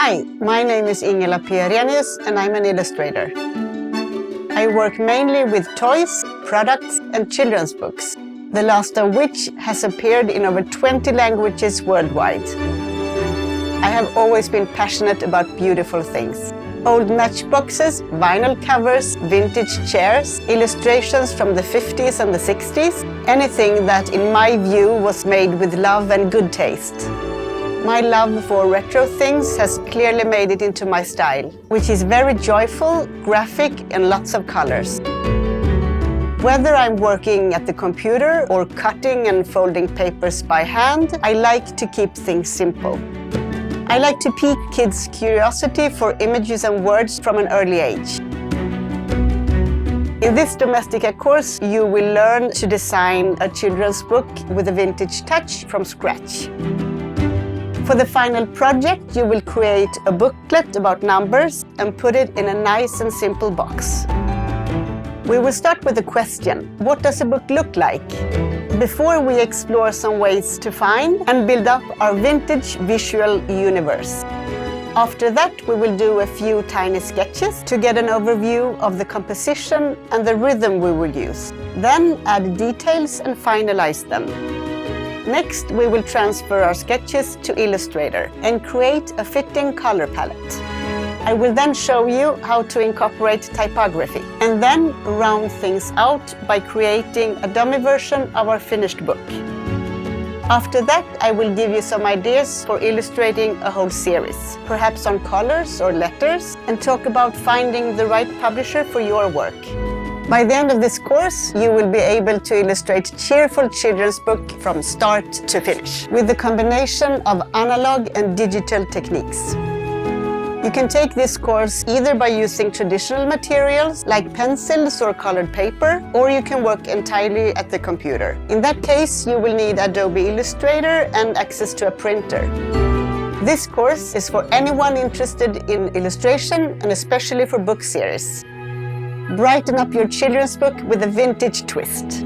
Hi, my name is Ingela P Arrhenius and I'm an illustrator. I work mainly with toys, products and children's books, the last of which has appeared in over 20 languages worldwide. I have always been passionate about beautiful things. Old matchboxes, vinyl covers, vintage chairs, illustrations from the 50s and the 60s, anything that in my view was made with love and good taste. My love for retro things has clearly made it into my style, which is very joyful, graphic and lots of colors. Whether I'm working at the computer or cutting and folding papers by hand, I like to keep things simple. I like to pique kids' curiosity for images and words from an early age. In this Domestika course, you will learn to design a children's book with a vintage touch from scratch. For the final project, you will create a booklet about numbers and put it in a nice and simple box. We will start with a question. What does a book look like? Before we explore some ways to find and build up our vintage visual universe. After that, we will do a few tiny sketches to get an overview of the composition and the rhythm we will use. Then add details and finalize them. Next, we will transfer our sketches to Illustrator and create a fitting color palette. I will then show you how to incorporate typography and then round things out by creating a dummy version of our finished book. After that, I will give you some ideas for illustrating a whole series, perhaps on colors or letters, and talk about finding the right publisher for your work. By the end of this course, you will be able to illustrate cheerful children's book from start to finish, with a combination of analog and digital techniques. You can take this course either by using traditional materials like pencils or colored paper, or you can work entirely at the computer. In that case, you will need Adobe Illustrator and access to a printer. This course is for anyone interested in illustration and especially for book series. Brighten up your children's book with a vintage twist.